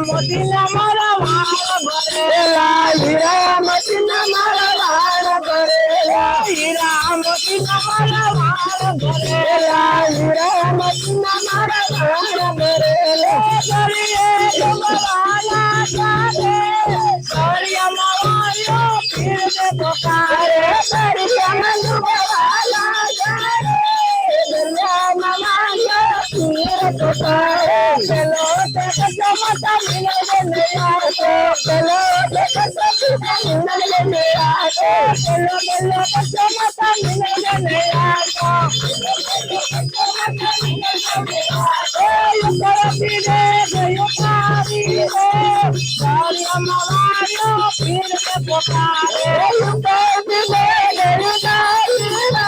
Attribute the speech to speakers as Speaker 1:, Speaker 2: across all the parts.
Speaker 1: મોતીના મારા વાળ ભરેલા હીરા મોતીના મારા વાળ ભરેલા હીરા મોતીના મારા વાળ ભરેલા હીરા મોતીના મારા વાળ ભરેલા દરિયે ડુબવાલા જાને દરિયામાં વાયો પીરને પોકારે દરિયામાં ડુબવાલા જાને દરિયામાં વાયો પીરને પોકારે ચલો તે કસમતા મિલને નિયાતો ચલો તે કસમતા મિલને નિયાતો ચલો ચલો કસમતા મિલને નિયાતો પીરે ગયો પારી રે દરિયામાં વાયો પીરને પોકારે પીરે ગયો પારી રે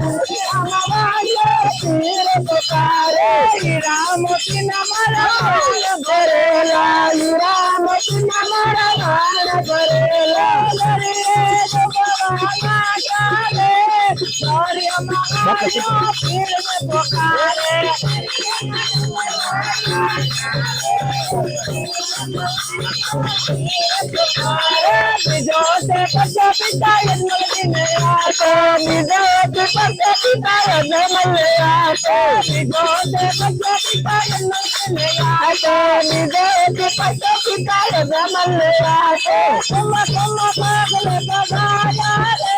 Speaker 1: દરિયામાં વાયો પીરને પોકારે હીરા મોતીના મારા વાળ ભરેલા હીરા મોતીના મારા વાળ ભરેલા દરિયે ડુબવાલા જાને દરિયામાં વાયો પીરને પોકારે બીજો તે પછો પિતાય નલને આતો બીજો તે પછો પિતાય નલને આતો બીજો તે પછો પિતાય નલને આતો બીજો તે પછો પિતાય નલને આતો સમ પાગલે બગાડા રે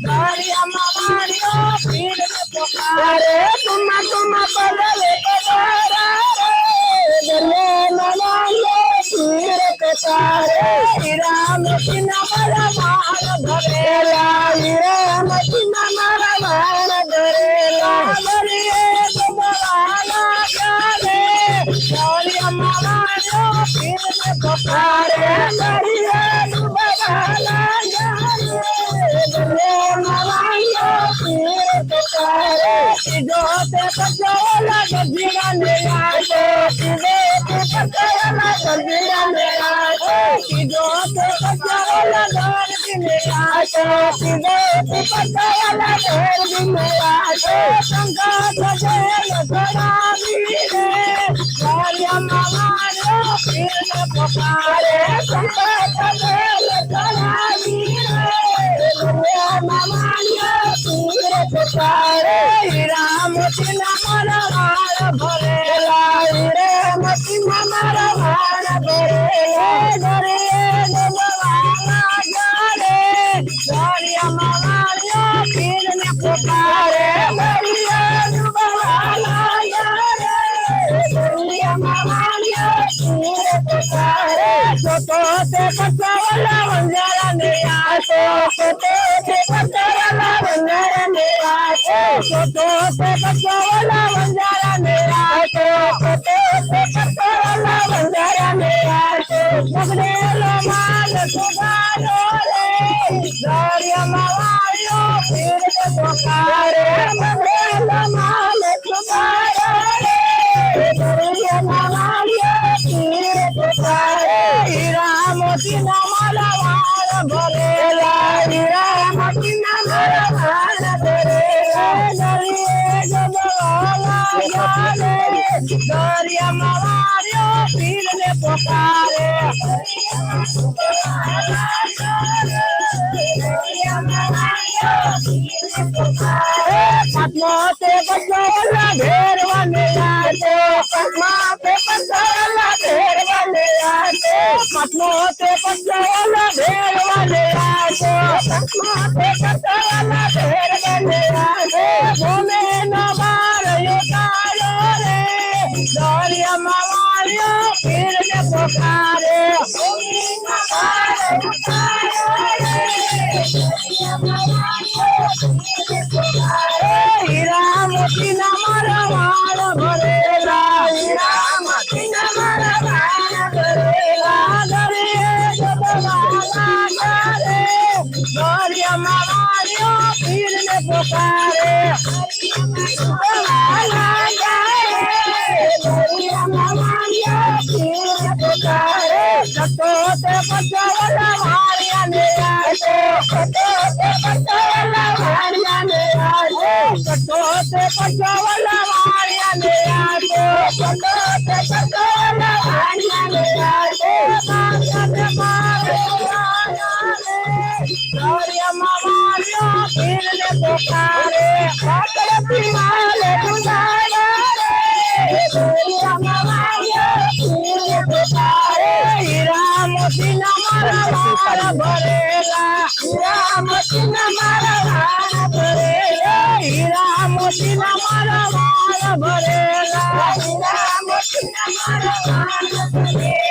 Speaker 1: દરિયામાં વાયો પીરને પોકારે તુમ પાગલે બગાડા દરિયામાં વાયો પીરને પોકારે હીરા મોતીના મારા વાળ ભરેલા હીરા મોતીના મારા વાળ ભરેલા દરિયે ડુબવાલા જાને દરિયામાં વાયો પીરને પોકારે દરિયે ડુબવાલા જાને દરિયામાં વાયો પીરને પોકારે સીધો તે પચોલા ગજીરાને આતો સીધો તે પચોલા ગજીરાને આતો સીધો તે પચોલા ગજીરાને આતો સીધો તે પચોલા ગજીરાને આતો સંગાત જેલ ધરાવી રે દરિયામાં વાયો પીરને પોકારે સંગાત જેલ ધરાવી રે દરિયામાં વાયો પીરને પોકારે હીરા મોતીના મારા વાળ ભરેલા હીરા મોતીના મારા વાળ ભરેલા દરિયે ડુબવાલા જાને દરિયામાં વાયો પીરને પોકારે દરિયે ડુબવાલા જાને દરિયામાં વાયો પીરને પોકારે છોટો તે પચોલા વંજારાને આતો છોટો તે પચોલા વંજારાને આતો છોટો તે પચોલા વંજારાને આતો છોટો તે પચોલા વંજારાને આતો પકડેલો માલ સુધારો રે દરિયામાં વાયો પીરને પોકારે પકડેલો માલ સુધારો રે દરિયામાં વાયો પીરને પોકારે હીરા મોતીના મારા વાળ ભરેલા હીરા મોતીના મારા વાળ ભરેલા દરિયે ડુબવાલા જાને દરિયામાં વાયો પીરને પોકારે પદ્મા તે પચોલા ભેરવાને આતો પદ્મા તે પચોલા ભેરવાને આતો પદ્મા તે પચોલા ભેરવાને આતો પદ્મા તે પચોલા ભેરવાને આતો ભૂમે નો બારયો કાળો રે દરિયામાં વાયો પીરને પોકારે ભૂમે નો બારયો કાળો રે દરિયામાં વાયો પીરને પોકારે હીરા મોતીના મારા વાળ ભરેલા હીરા મોતીના મારા વાળ ભરેલા દરિયે ડુબવાલા જાને દરિયામાં વાયો પીરને પોકારે ડુબવાલા જાને દરિયામાં વાયો પીરને પોકારે છતો તે પચોલા વાળિયાને આતો છતો તે પચોલા વાળિયાને આતો છતો તે પચોલા વાળિયાને આતો છતો તે પચોલા વાળિયાને મોતી ના મારા ભરેલા હીરા મોતી ના મારા ભરેલા હીરા મોતી ના મારા ભરેલા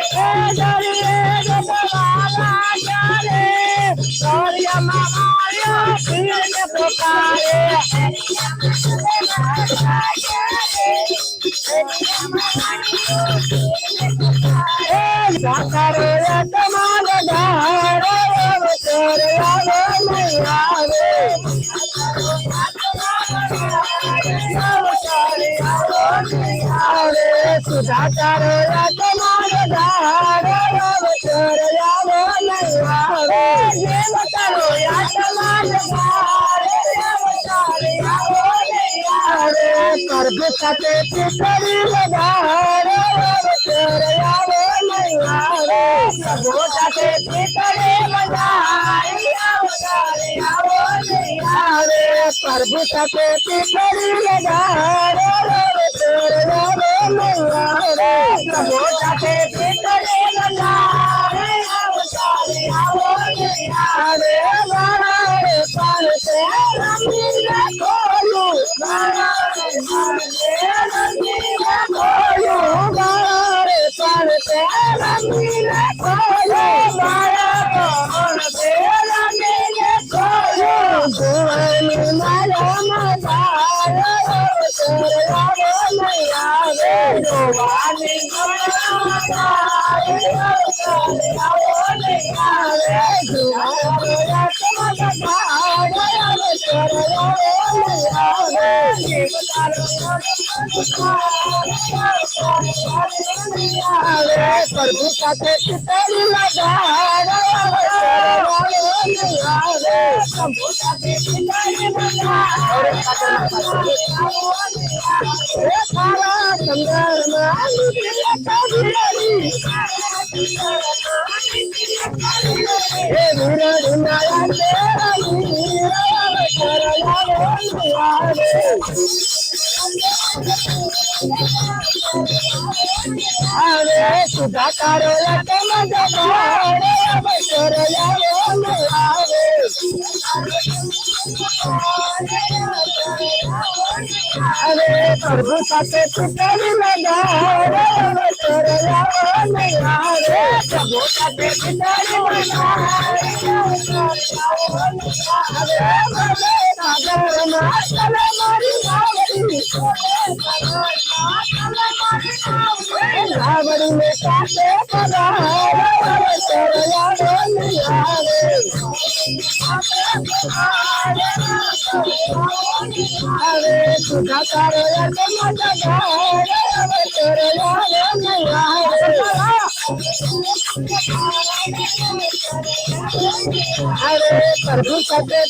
Speaker 1: દરિયામાં પીરને પોકારે સાકારો તમારો ધારો સુધાકારો તમારો ધારો કરભ સાથે પિતરી વધારે પ્રભુ સાથે પિતરી વધારે પ્રભુ સાથે પિતરી વધારે પ્રભુ સાથે પિતરી પ્રભુ સાથે પિતરી સુધાકારો પ્રભુ સાથે પિતરી પ્રભુ સાથે પ્રભુ સાથે